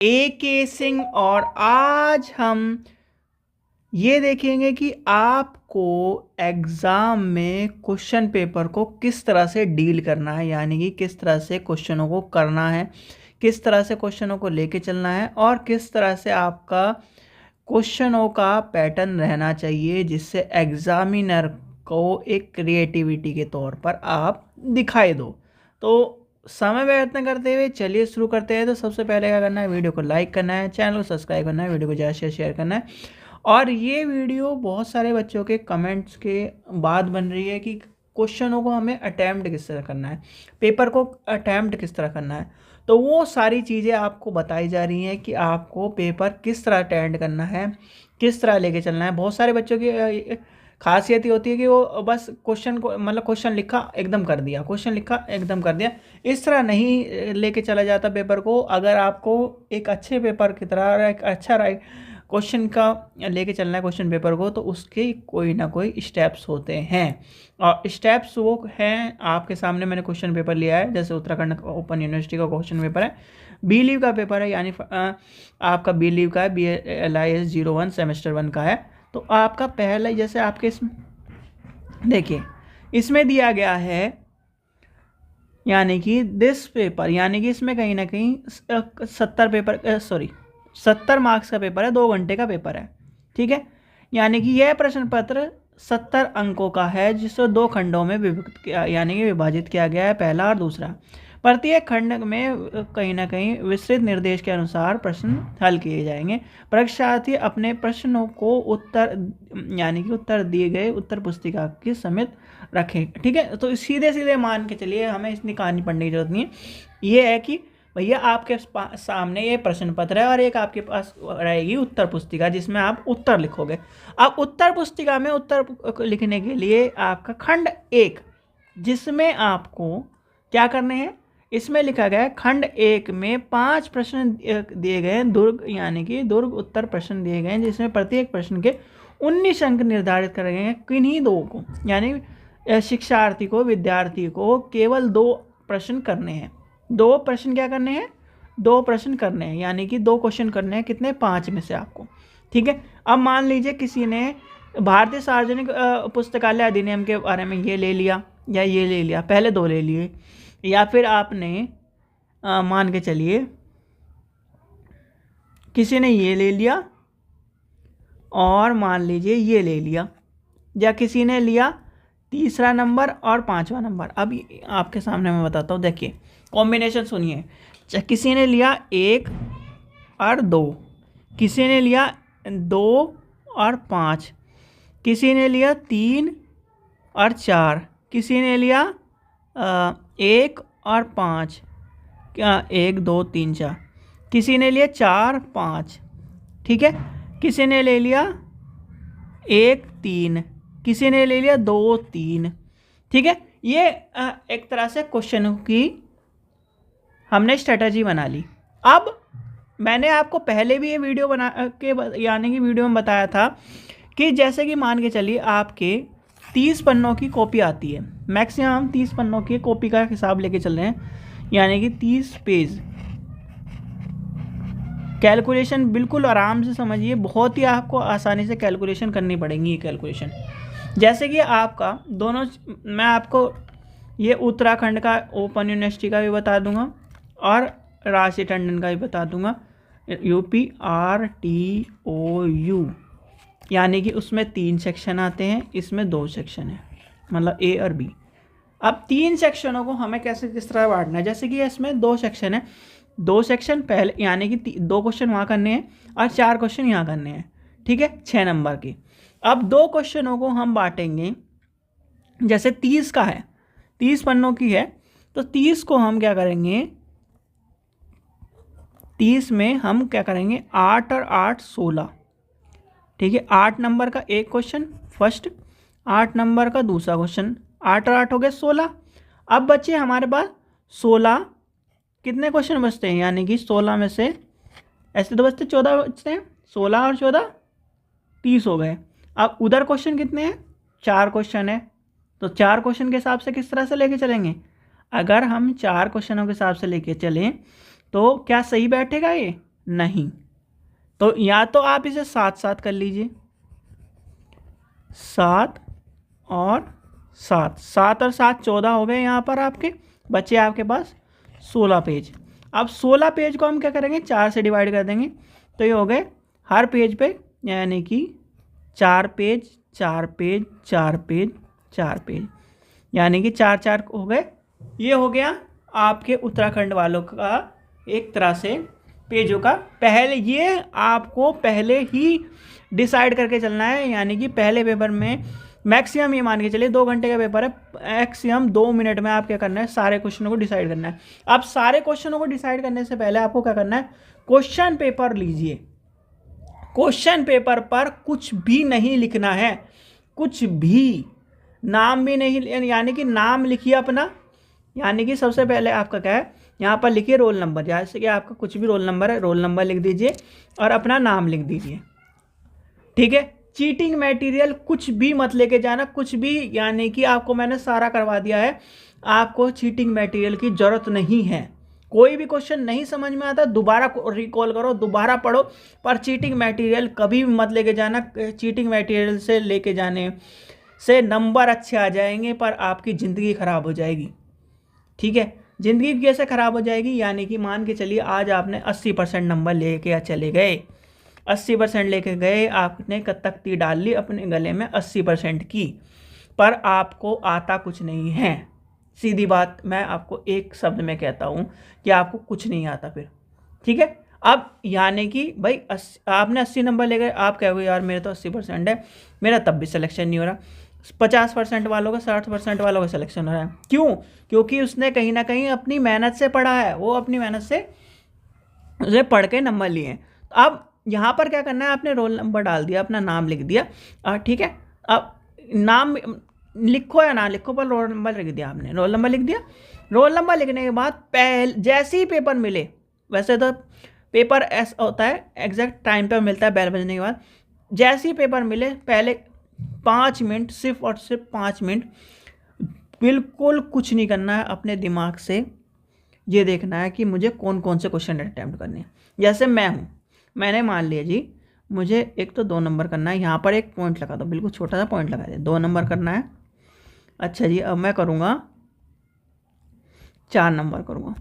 AK Singh और आज हम ये देखेंगे कि आपको एग्ज़ाम में क्वेश्चन पेपर को किस तरह से डील करना है, यानी कि किस तरह से क्वेश्चनों को करना है, किस तरह से क्वेश्चनों को लेके चलना है और किस तरह से आपका क्वेश्चनों का पैटर्न रहना चाहिए जिससे एग्ज़ामिनर को एक क्रिएटिविटी के तौर पर आप दिखाई दो। तो समय व्यर्थ न करते हुए चलिए शुरू करते हैं। तो सबसे पहले क्या करना है, वीडियो को लाइक करना है, चैनल को सब्सक्राइब करना है, वीडियो को ज़्यादा से शेयर करना है। और ये वीडियो बहुत सारे बच्चों के कमेंट्स के बाद बन रही है कि क्वेश्चनों को हमें अटैम्प्ट किस तरह करना है, पेपर को अटैम्प्ट किस तरह करना है। तो वो सारी चीज़ें आपको बताई जा रही हैं कि आपको पेपर किस तरह अटेंड करना है, किस तरह लेके चलना है। बहुत सारे बच्चों की खासियत ये होती है कि वो बस क्वेश्चन को मतलब क्वेश्चन लिखा एकदम कर दिया, क्वेश्चन लिखा एकदम कर दिया। इस तरह नहीं लेके चला जाता पेपर को। अगर आपको एक अच्छे पेपर की तरह एक अच्छा क्वेश्चन का लेके चलना है क्वेश्चन पेपर को, तो उसके कोई ना कोई स्टेप्स होते हैं। और स्टेप्स वो हैं, आपके सामने मैंने क्वेश्चन पेपर लिया है, जैसे उत्तराखंड ओपन यूनिवर्सिटी का क्वेश्चन पेपर है, बी लीव का पेपर है, यानी आपका बी लीव का है, BLIS 01 सेमेस्टर 1 का है। तो आपका पहला जैसे आपके इसमें देखिए इसमें दिया गया है, यानी कि दिस पेपर, यानी कि इसमें कहीं ना कहीं 70 मार्क्स का पेपर है, 2 घंटे का पेपर है, ठीक है। यानी कि यह प्रश्न पत्र 70 अंकों का है, जिसे 2 खंडों में यानी कि विभाजित किया गया है, पहला और दूसरा। प्रत्येक खंड में कहीं ना कहीं विस्तृत निर्देश के अनुसार प्रश्न हल किए जाएंगे। परीक्षार्थी अपने प्रश्नों को यानी कि उत्तर दिए गए उत्तर पुस्तिका के समेत रखें, ठीक है। तो सीधे सीधे मान के चलिए, हमें इतनी कहानी पढ़ने की जरूरत नहीं है। ये है कि भैया आपके सामने ये प्रश्न पत्र है और एक आपके पास रहेगी उत्तर पुस्तिका जिसमें आप उत्तर लिखोगे। अब उत्तर पुस्तिका में उत्तर लिखने के लिए आपका खंड 1, जिसमें आपको क्या करने हैं, इसमें लिखा गया है खंड 1 में 5 प्रश्न दिए गए हैं, दुर्ग यानी कि दुर्ग उत्तर प्रश्न दिए गए हैं, जिसमें प्रत्येक प्रश्न के 19 अंक निर्धारित करे गए हैं। किन्हीं 2 को, यानी शिक्षार्थी को, विद्यार्थी को केवल 2 प्रश्न करने हैं। 2 प्रश्न क्या करने हैं, 2 प्रश्न करने हैं, यानी कि 2 क्वेश्चन करने हैं, कितने, 5 में से आपको, ठीक है। अब मान लीजिए किसी ने भारतीय सार्वजनिक पुस्तकालय अधिनियम के बारे में ये ले लिया या ये ले लिया, पहले 2 ले लिए, या फिर आपने मान के चलिए किसी ने ये ले लिया और मान लीजिए ये ले लिया, या किसी ने लिया तीसरा नंबर और 5वां नंबर। अब आपके सामने मैं बताता हूँ, देखिए कॉम्बिनेशन सुनिए। किसी ने लिया 1 और 2, किसी ने लिया 2 और 5, किसी ने लिया 3 और 4, किसी ने लिया 1 और 5, 1 2 3 4, किसी ने लिया 4 5, ठीक है। किसी ने ले लिया 1 3, किसी ने ले लिया 2 3, ठीक है। ये एक तरह से क्वेश्चन की हमने स्ट्रेटजी बना ली। अब मैंने आपको पहले भी ये वीडियो बना के यानी कि वीडियो में बताया था कि जैसे कि मान के चलिए आपके 30 पन्नों की कॉपी आती है, मैक्सिमम 30 पन्नों की कॉपी का हिसाब लेके चल रहे हैं, यानी कि 30 पेज। कैलकुलेशन बिल्कुल आराम से समझिए, बहुत ही आपको आसानी से कैलकुलेशन करनी पड़ेगी। ये कैलकुलेशन जैसे कि आपका दोनों, मैं आपको ये उत्तराखंड का ओपन यूनिवर्सिटी का भी बता दूंगा और राजश्री टंडन का भी बता दूंगा, UPRTOU, यानी कि उसमें 3 सेक्शन आते हैं, इसमें 2 सेक्शन है, मतलब A और B। अब 3 सेक्शनों को हमें किस तरह बांटना है, जैसे कि इसमें 2 सेक्शन है, 2 सेक्शन पहले यानी कि 2 क्वेश्चन वहाँ करने हैं और 4 क्वेश्चन यहाँ करने हैं, ठीक है, 6 नंबर की। अब 2 क्वेश्चनों को हम बांटेंगे, जैसे 30 का है, 30 पन्नों की है, तो 30 को हम क्या करेंगे, 30 में हम क्या करेंगे, 8 और 8 16, ठीक है। 8 नंबर का एक क्वेश्चन फर्स्ट, 8 नंबर का दूसरा क्वेश्चन, 8 और 8 हो गए 16। अब बचे हमारे पास 16, कितने क्वेश्चन बचते हैं, यानी कि 16 में से ऐसे तो बचते 14 बचते हैं, 16 और 14 30 हो गए। अब उधर क्वेश्चन कितने हैं, 4 क्वेश्चन है, तो 4 क्वेश्चन के हिसाब से किस तरह से लेके चलेंगे, अगर हम 4 क्वेश्चनों के हिसाब से लेके चलें तो क्या सही बैठेगा ये, नहीं। तो या तो आप इसे 7 7 कर लीजिए, 7 और 7, 7 और 7 14 हो गए। यहाँ पर आपके बचे आपके पास 16 पेज। अब 16 पेज को हम क्या करेंगे, 4 से डिवाइड कर देंगे, तो ये हो गए हर पेज पे यानी कि 4 पेज 4 पेज 4 पेज 4 पेज, यानी कि 4 4 हो गए। ये हो गया आपके उत्तराखंड वालों का एक तरह से पेजों का। पहले ये आपको पहले ही डिसाइड करके चलना है, यानी कि पहले पेपर में मैक्सिमम ये मान के चलिए 2 घंटे का पेपर है, मैक्सिमम 2 मिनट में आप क्या करना है, सारे क्वेश्चनों को डिसाइड करना है। अब सारे क्वेश्चनों को डिसाइड करने से पहले आपको क्या करना है, क्वेश्चन पेपर लीजिए। क्वेश्चन पेपर पर कुछ भी नहीं लिखना है, कुछ भी, नाम भी नहीं, यानी कि नाम लिखिए अपना, यानी कि सबसे पहले आपका क्या है, यहाँ पर लिखिए रोल नंबर, जैसे कि आपका कुछ भी रोल नंबर है, रोल नंबर लिख दीजिए और अपना नाम लिख दीजिए। ठीक है, चीटिंग मटेरियल कुछ भी मत लेके जाना, कुछ भी, यानी कि आपको मैंने सारा करवा दिया है, आपको चीटिंग मटेरियल की ज़रूरत नहीं है। कोई भी क्वेश्चन नहीं समझ में आता दोबारा रिकॉल करो, दोबारा पढ़ो, पर चीटिंग मटेरियल कभी भी मत लेके जाना। चीटिंग मटेरियल से लेके जाने से नंबर अच्छे आ जाएंगे पर आपकी ज़िंदगी ख़राब हो जाएगी। ठीक है, ज़िंदगी कैसे ख़राब हो जाएगी, यानी कि मान के चलिए आज आपने 80% नंबर लेके चले गए, 80% लेके गए, आपने तख्ती डाल ली अपने गले में 80% की, पर आपको आता कुछ नहीं है। सीधी बात मैं आपको एक शब्द में कहता हूँ कि आपको कुछ नहीं आता फिर। ठीक है, अब यानी कि भाई आपने 80 नंबर ले गए, आप कहोगे यार मेरे तो 80% है, मेरा तब भी सिलेक्शन नहीं हो रहा। 50% वालों का, 60% वालों का सिलेक्शन हो रहा है। क्यों? क्योंकि उसने कहीं ना कहीं अपनी मेहनत से पढ़ा है, वो अपनी मेहनत से उसे पढ़ के नंबर लिए हैं। अब यहाँ पर क्या करना है, आपने रोल नंबर डाल दिया, अपना नाम लिख दिया, ठीक है। अब नाम लिखो या ना लिखो, पर रोल नंबर लिख दिया आपने, रोल नंबर लिख दिया। रोल नंबर लिखने के बाद जैसे ही पेपर मिले, वैसे तो पेपर ऐसा होता है एग्जैक्ट टाइम पर मिलता है बेल बजने के बाद, जैसे ही पेपर मिले पहले 5 मिनट, सिर्फ और सिर्फ 5 मिनट बिल्कुल कुछ नहीं करना है, अपने दिमाग से ये देखना है कि मुझे कौन कौन से क्वेश्चन अटैम्प्ट करने हैं। जैसे मैं हूँ, मैंने मान लिया जी मुझे एक तो 2 नंबर करना है, यहाँ पर एक पॉइंट लगा दो, बिल्कुल छोटा सा पॉइंट लगा दे, 2 नंबर करना है। अच्छा जी, अब मैं करूँगा 4 नंबर करूँगा।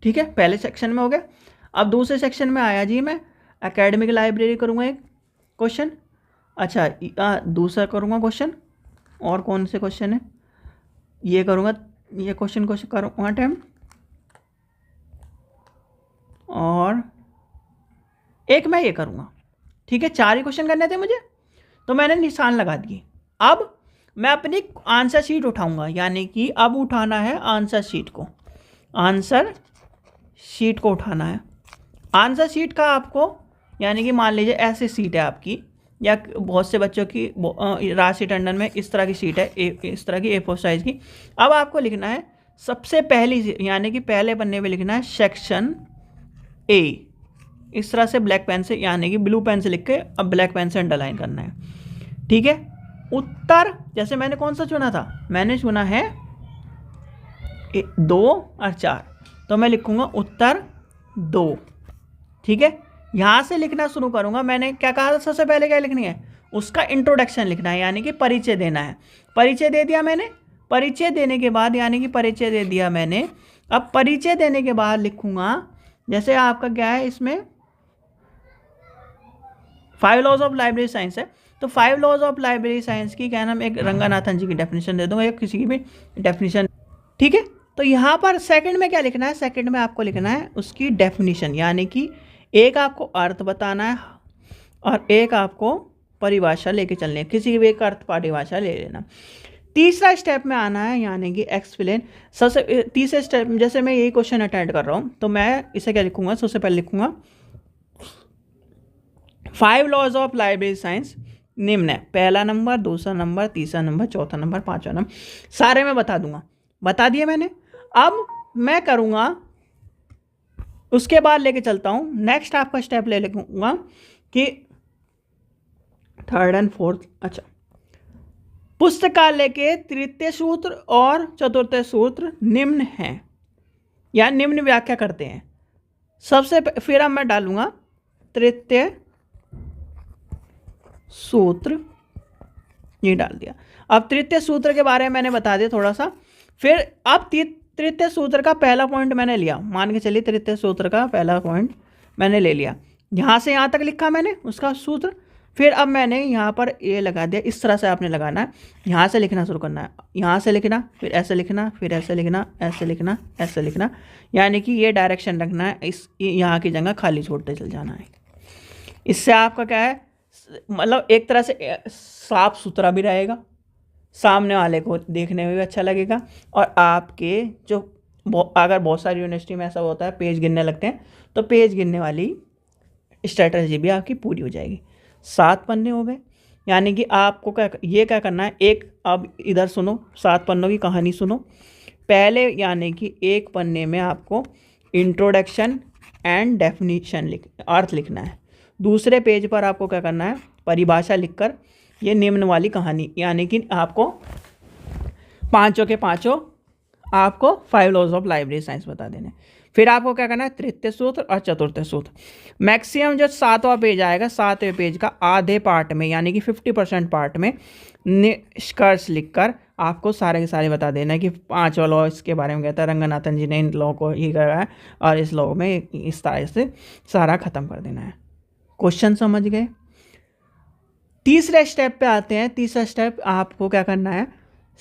ठीक है, पहले सेक्शन में हो गया। अब दूसरे सेक्शन में आया जी, मैं एकेडमिक लाइब्रेरी करूँगा एक क्वेश्चन। अच्छा, दूसरा करूँगा क्वेश्चन, और कौन से क्वेश्चन है ये करूँगा, ये क्वेश्चन करूँगा अटैम्प्ट, और एक मैं ये करूँगा। ठीक है, 4 ही क्वेश्चन करने थे मुझे, तो मैंने निशान लगा दिए। अब मैं अपनी आंसर शीट उठाऊंगा, यानी कि अब उठाना है आंसर शीट को, आंसर शीट को उठाना है। आंसर शीट का आपको, यानी कि मान लीजिए ऐसी सीट है आपकी, या बहुत से बच्चों की राशि टंडन में इस तरह की सीट है, इस तरह की A4 साइज़ की। अब आपको लिखना है सबसे पहली, यानी कि पहले पन्ने पे लिखना है सेक्शन A, इस तरह से ब्लैक पेन से, यानी कि ब्लू पेन से लिख के अब ब्लैक पेन से अंडरलाइन करना है। ठीक है, उत्तर, जैसे मैंने कौन सा चुना था, मैंने चुना है 2 और 4, तो मैं लिखूंगा उत्तर 2। ठीक है, यहाँ से लिखना शुरू करूँगा। मैंने क्या कहा था, सबसे पहले क्या लिखनी है, उसका इंट्रोडक्शन लिखना है, यानी कि परिचय देना है। परिचय दे दिया मैंने, परिचय देने के बाद, यानी कि परिचय दे दिया मैंने, अब परिचय देने के बाद लिखूँगा, जैसे आपका क्या है इसमें 5 लॉज ऑफ लाइब्रेरी साइंस है, तो 5 लॉज ऑफ लाइब्रेरी साइंस की क्या नाम, एक रंगानाथन जी की डेफिनेशन दे दूँगा, या किसी की भी डेफिनेशन। ठीक है, तो यहाँ पर सेकंड में क्या लिखना है, सेकंड में आपको लिखना है उसकी डेफिनेशन, यानी कि एक आपको अर्थ बताना है और एक आपको परिभाषा लेके चलनी है, किसी भी एक अर्थ परिभाषा ले लेना। तीसरा स्टेप में आना है, यानी कि एक्सप्लेन। सबसे तीसरे स्टेप, जैसे मैं यही क्वेश्चन अटेंड कर रहा हूँ, तो मैं इसे क्या लिखूंगा, सबसे पहले लिखूंगा 5 लॉज ऑफ लाइब्रेरी साइंस निम्न है, पहला नंबर, दूसरा नंबर, तीसरा नंबर, चौथा नंबर, पांचवा नंबर, सारे मैं बता दूंगा, बता दिए मैंने। अब मैं करूँगा, उसके बाद लेके चलता हूँ नेक्स्ट आपका स्टेप ले लूँगा कि 3rd और 4th। अच्छा, पुस्तकालय के तृतीय सूत्र और चतुर्थ सूत्र निम्न हैं, या निम्न व्याख्या करते हैं। सबसे फिर अब मैं डालूंगा तृतीय सूत्र, ये डाल दिया। अब तृतीय सूत्र के बारे में मैंने बता दिया थोड़ा सा। फिर अब तृतीय सूत्र का पहला पॉइंट मैंने लिया, मान के चलिए तृतीय सूत्र का पहला पॉइंट मैंने ले लिया, यहाँ से यहाँ तक लिखा मैंने उसका सूत्र। फिर अब मैंने यहाँ पर ये लगा दिया, इस तरह से आपने लगाना है, यहाँ से लिखना शुरू करना है, यहाँ से लिखना, फिर ऐसे लिखना, फिर ऐसे लिखना, ऐसे लिखना, ऐसे लिखना, यानी कि ये डायरेक्शन रखना है, इस यहाँ की जगह खाली छोड़ते चल जाना है। इससे आपका क्या है, मतलब एक तरह से साफ सुथरा भी रहेगा, सामने वाले को देखने में भी अच्छा लगेगा, और आपके जो अगर बहुत सारी यूनिवर्सिटी में ऐसा होता है पेज गिनने लगते हैं, तो पेज गिनने वाली स्ट्रेटजी भी आपकी पूरी हो जाएगी। 7 पन्ने हो गए, यानी कि आपको क्या करना है, एक अब इधर सुनो, 7 पन्नों की कहानी सुनो। पहले यानी कि एक पन्ने में आपको इंट्रोडक्शन एंड डेफिनेशन अर्थ लिखना है। दूसरे पेज पर आपको क्या करना है, परिभाषा लिखकर ये निम्न वाली कहानी, यानी कि आपको पांचों के पांचों आपको 5 लॉज ऑफ लाइब्रेरी साइंस बता देने। फिर आपको क्या करना है, तृतीय सूत्र और चतुर्थ सूत्र। मैक्सिमम जो 7वां पेज आएगा, 7वें पेज का आधे पार्ट में यानी कि 50% पार्ट में निष्कर्ष लिखकर आपको सारे के सारे बता देना है कि 5वां लॉ इसके बारे में कहता है, रंगनाथन जी ने इन लॉ को ये कहा है और इस लॉ में इस तरह से सारा खत्म कर देना है। क्वेश्चन समझ गए। तीसरे स्टेप पे आते हैं। तीसरा स्टेप आपको क्या करना है,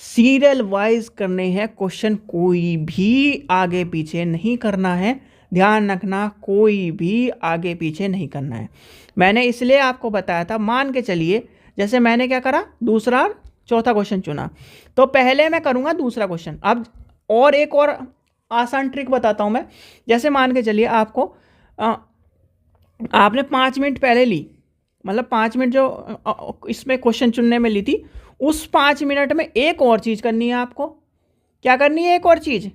सीरियल वाइज करने हैं क्वेश्चन, कोई भी आगे पीछे नहीं करना है। ध्यान रखना, कोई भी आगे पीछे नहीं करना है। मैंने इसलिए आपको बताया था, मान के चलिए जैसे मैंने क्या करा, दूसरा चौथा क्वेश्चन चुना, तो पहले मैं करूँगा दूसरा क्वेश्चन। अब और एक और आसान ट्रिक बताता हूँ मैं। जैसे मान के चलिए आपको आपने 5 मिनट पहले ली, मतलब 5 मिनट जो इसमें क्वेश्चन चुनने में ली थी, उस 5 मिनट में एक और चीज़ करनी है। आपको क्या करनी है, एक और चीज़।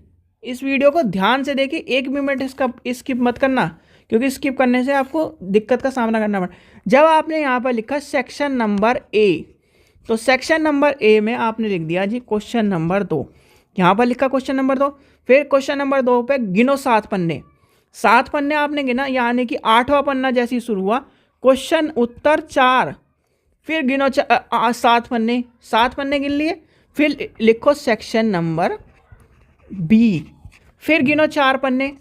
इस वीडियो को ध्यान से देखिए, एक भी मिनट इसका स्किप मत करना, क्योंकि स्किप करने से आपको दिक्कत का सामना करना पड़ा। जब आपने यहाँ पर लिखा सेक्शन नंबर ए, तो सेक्शन नंबर ए में आपने लिख दिया जी क्वेश्चन नंबर 2। यहाँ पर लिखा क्वेश्चन नंबर 2। फिर क्वेश्चन नंबर 2 पे गिनो 7 पन्ने। 7 पन्ने आपने गिना, यानी कि 8वां पन्ना जैसे ही शुरू हुआ, क्वेश्चन उत्तर 4। फिर गिनो 7 पन्ने, 7 पन्ने गिन लिए। फिर लिखो सेक्शन नंबर बी, फिर गिनो 4 पन्ने।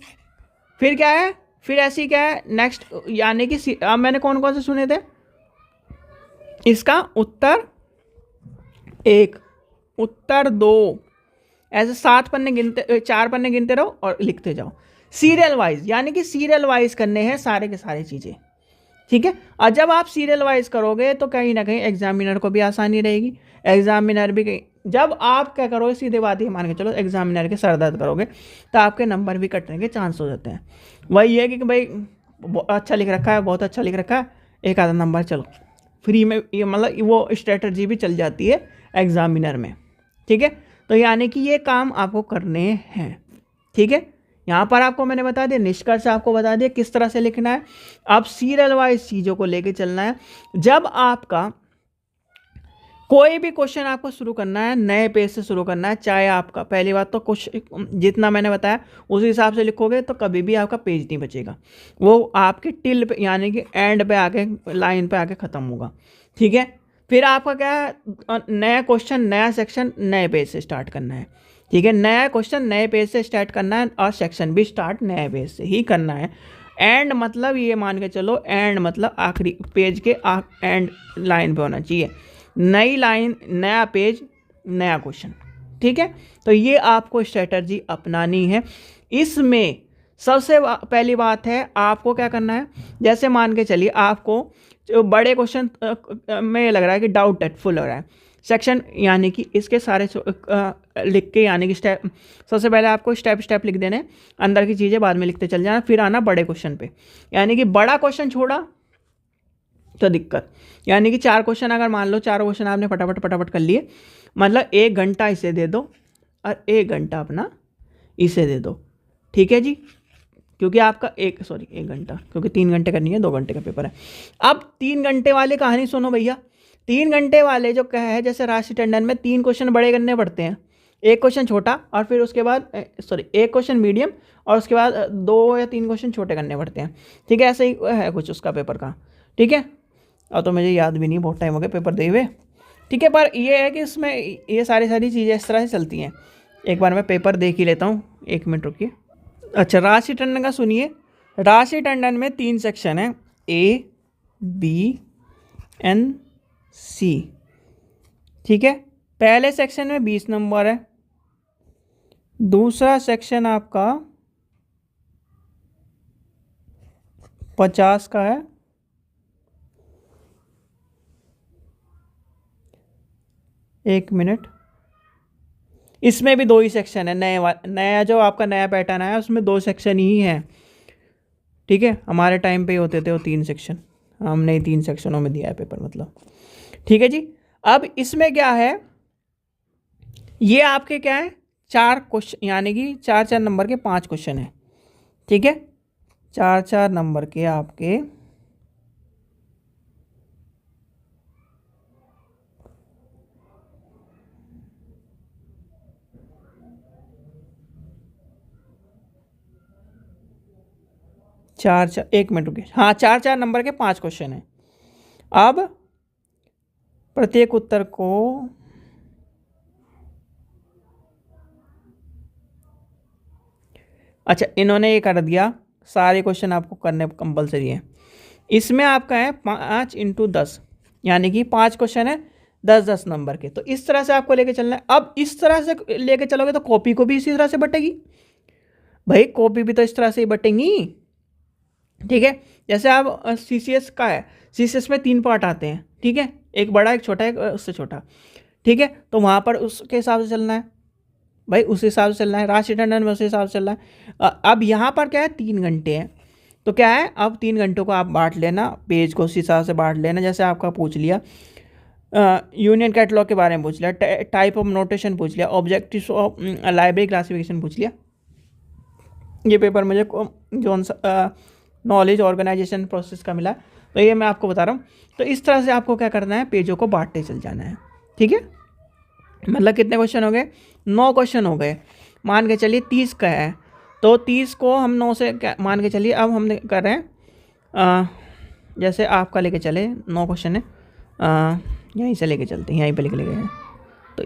फिर क्या है, फिर ऐसी क्या है नेक्स्ट, यानी कि अब मैंने कौन कौन से सुने थे, इसका उत्तर 1, उत्तर 2, ऐसे 7 पन्ने गिनते, 4 पन्ने गिनते रहो और लिखते जाओ सीरियल वाइज, यानी कि सीरियल वाइज करने हैं सारे के सारे चीज़ें, ठीक है। और जब आप सीरियल वाइज करोगे तो कहीं ना कहीं एग्जामिनर को भी आसानी रहेगी। एग्जामिनर भी कहीं, जब आप क्या करोगे, सीधे बात ही मान के चलो, एग्जामिनर के सर दर्द करोगे तो आपके नंबर भी कटने के चांस हो जाते हैं। वही है कि भाई अच्छा लिख रखा है, बहुत अच्छा लिख रखा है, एक आधा नंबर चलो फ्री में, ये मतलब वो स्ट्रेटजी भी चल जाती है एग्जामिनर में, ठीक है। तो यानी कि ये काम आपको करने हैं, ठीक है। यहाँ पर आपको मैंने बता दिया, निष्कर्ष आपको बता दिया किस तरह से लिखना है। अब सीरियल वाइज चीज़ों को लेके चलना है। जब आपका कोई भी क्वेश्चन आपको शुरू करना है, नए पेज से शुरू करना है, चाहे आपका पहली बात तो कुछ जितना मैंने बताया उस हिसाब से लिखोगे तो कभी भी आपका पेज नहीं बचेगा, वो आपके टिल पे यानी कि एंड पे आके, लाइन पे आके ख़त्म होगा, ठीक है। फिर आपका क्या है, नया क्वेश्चन, नया सेक्शन, नए पेज से स्टार्ट करना है, ठीक है। नया क्वेश्चन नए पेज से स्टार्ट करना है और सेक्शन भी स्टार्ट नए पेज से ही करना है। एंड मतलब ये मान के चलो, एंड मतलब आखिरी पेज के एंड लाइन पे होना चाहिए। नई लाइन, नया पेज, नया क्वेश्चन, ठीक है। तो ये आपको स्ट्रेटजी अपनानी है। इसमें सबसे पहली बात है, आपको क्या करना है, जैसे मान के चलिए आपको जो बड़े क्वेश्चन में लग रहा है कि डाउटफुल लग रहा है सेक्शन, यानी कि इसके सारे लिख के, यानी कि स्टेप, सबसे पहले आपको स्टेप लिख देने, अंदर की चीज़ें बाद में लिखते चल जाना, फिर आना बड़े क्वेश्चन पे। यानी कि बड़ा क्वेश्चन छोड़ा तो दिक्कत, यानी कि 4 क्वेश्चन अगर मान लो 4 क्वेश्चन आपने फटाफट कर लिए, मतलब 1 घंटा इसे दे दो और 1 घंटा अपना इसे दे दो, ठीक है जी। क्योंकि आपका 1 घंटा, क्योंकि 3 घंटे करनी है, 2 घंटे का पेपर है। अब 3 घंटे वाली कहानी सुनो भैया। 3 घंटे वाले जो कहा है, जैसे राशि टंडन में 3 क्वेश्चन बड़े करने पड़ते हैं, एक क्वेश्चन छोटा और फिर उसके बाद एक क्वेश्चन मीडियम और उसके बाद 2 या 3 क्वेश्चन छोटे करने पड़ते हैं। ठीक है, ऐसे ही है कुछ उसका पेपर का। ठीक है, और तो मुझे याद भी नहीं, बहुत टाइम हो गया पेपर दे हुए। ठीक है, पर ये है कि इसमें ये सारी चीज़ें इस तरह से चलती हैं। एक बार मैं पेपर देख ही लेता हूँ, 1 मिनट रुकिए। अच्छा, राशि टंडन का सुनिए। राशि टंडन में 3 सेक्शन है, A, B and C। ठीक है, पहले सेक्शन में 20 नंबर है, दूसरा सेक्शन आपका 50 का है, एक मिनट, इसमें भी 2 ही सेक्शन है। नया जो आपका नया पैटर्न आया उसमें 2 सेक्शन ही है। ठीक है, हमारे टाइम पे ही होते थे वो 3 सेक्शन, हमने 3 सेक्शनों में दिया है पेपर मतलब। ठीक है जी, अब इसमें क्या है, ये आपके क्या है 4 क्वेश्चन, यानी कि 4-4 नंबर के 5 क्वेश्चन है। ठीक है, 4-4 नंबर के आपके 4-4, 1 मिनट रुकिए, हाँ 4-4 नंबर के 5 क्वेश्चन है। अब प्रत्येक उत्तर को अच्छा, इन्होंने ये कर दिया, सारे क्वेश्चन आपको करने कंपलसरी है। इसमें आपका है 5 × 10, यानी कि 5 क्वेश्चन है 10-10 नंबर के। तो इस तरह से आपको लेके चलना है। अब इस तरह से लेके चलोगे तो कॉपी को भी इसी तरह से बटेगी भाई, कॉपी भी तो इस तरह से ही बटेंगी। ठीक है, जैसे आप CCS का है, CCS में 3 पार्ट आते हैं। ठीक है, एक बड़ा, एक छोटा, एक उससे छोटा। ठीक है, तो वहाँ पर उसके हिसाब से चलना है भाई, उस हिसाब से चलना है। राशि टंडन में उस हिसाब से चलना है। अब यहाँ पर क्या है 3 घंटे हैं, तो क्या है अब 3 घंटों को आप बांट लेना, पेज को उस हिसाब से बांट लेना। जैसे आपका पूछ लिया यूनियन कैटलॉग के बारे में पूछ लिया, टाइप ऑफ नोटेशन पूछ लिया, ऑब्जेक्टिव्स ऑफ लाइब्रेरी क्लासिफिकेशन पूछ लिया। ये पेपर मुझे जो नॉलेज ऑर्गेनाइजेशन प्रोसेस का मिला, तो ये मैं आपको बता रहा हूँ। तो इस तरह से आपको क्या करना है, पेजों को बांटते चल जाना है। ठीक है, मतलब कितने क्वेश्चन हो गए, 9 क्वेश्चन हो गए। मान के चलिए 30 का है, तो 30 को हम 9 से मान के चलिए। अब हम कर रहे हैं जैसे आपका लेके चले 9 क्वेश्चन है, यहीं से लेके चलते हैं, यहीं पे लेके हैं। तो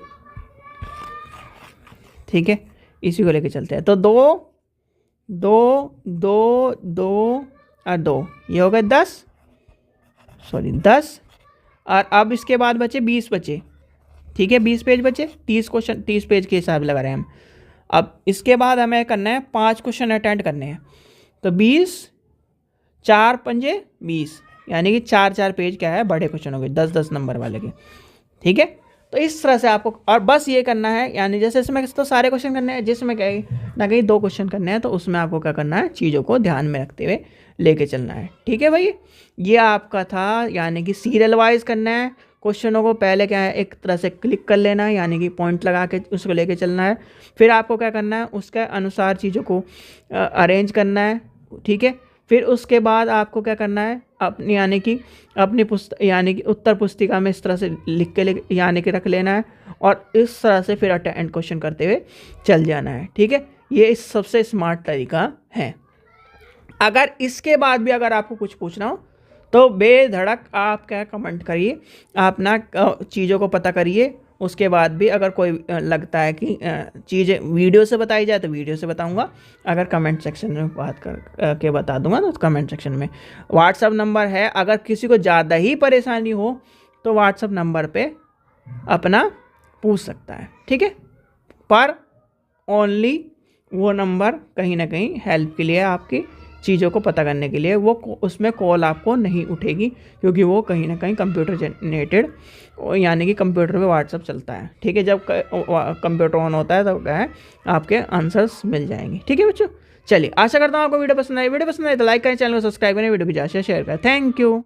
ठीक है, इसी को लेके चलते हैं। तो 2 2 2 2 और 2, ये हो गए 10, सॉरी 10। और अब इसके बाद बचे 20 बचे। ठीक है, 20 पेज बचे, 30 क्वेश्चन 30 पेज के हिसाब लगा रहे हैं हम। अब इसके बाद हमें करना है 5 क्वेश्चन अटेंड करने हैं, तो 20 4 पंजे 20, यानी कि 4-4 पेज क्या है बड़े क्वेश्चन हो गए 10-10 नंबर वाले के। ठीक है, तो इस तरह से आपको, और बस ये करना है, यानी जैसे इसमें तो सारे क्वेश्चन करने हैं, जिसमें कहीं ना कहीं 2 क्वेश्चन करने हैं, तो उसमें आपको क्या करना है, चीज़ों को ध्यान में रखते हुए लेके चलना है। ठीक है भाई, ये आपका था, यानी कि सीरियल वाइज करना है। क्वेश्चनों को पहले क्या है एक तरह से क्लिक कर लेना है, यानी कि पॉइंट लगा के उसको लेके चलना है। फिर आपको क्या करना है, उसके अनुसार चीज़ों को अरेंज करना है। ठीक है, फिर उसके बाद आपको क्या करना है, अपनी यानी कि अपनी यानी कि उत्तर पुस्तिका में इस तरह से लिख के यानी कि रख लेना है, और इस तरह से फिर अटेंड क्वेश्चन करते हुए चल जाना है। ठीक है, ये इस सबसे स्मार्ट तरीका है। अगर इसके बाद भी अगर आपको कुछ पूछना हो तो बेधड़क आप क्या कमेंट करिए, आप ना चीज़ों को पता करिए। उसके बाद भी अगर कोई लगता है कि चीज़ें वीडियो से बताई जाए तो वीडियो से बताऊंगा, अगर कमेंट सेक्शन में बात कर के बता दूंगा तो कमेंट सेक्शन में। व्हाट्सअप नंबर है, अगर किसी को ज़्यादा ही परेशानी हो तो व्हाट्सअप नंबर पे अपना पूछ सकता है। ठीक है, पर ओनली वो नंबर कहीं ना कहीं हेल्प के लिए, आपकी चीज़ों को पता करने के लिए, वो उसमें कॉल आपको नहीं उठेगी, क्योंकि वो कहीं ना कहीं कंप्यूटर जनरेटेड, यानी कि कंप्यूटर पे व्हाट्सअप चलता है। ठीक है, जब कंप्यूटर ऑन होता है तो क्या है आपके आंसर्स मिल जाएंगे। ठीक है बच्चों, चलिए आशा करता हूँ आपको वीडियो पसंद आई। वीडियो पसंद आई तो लाइक करें, चैनल को सब्सक्राइब करें, वीडियो को ज़्यादा शेयर करें। Thank you.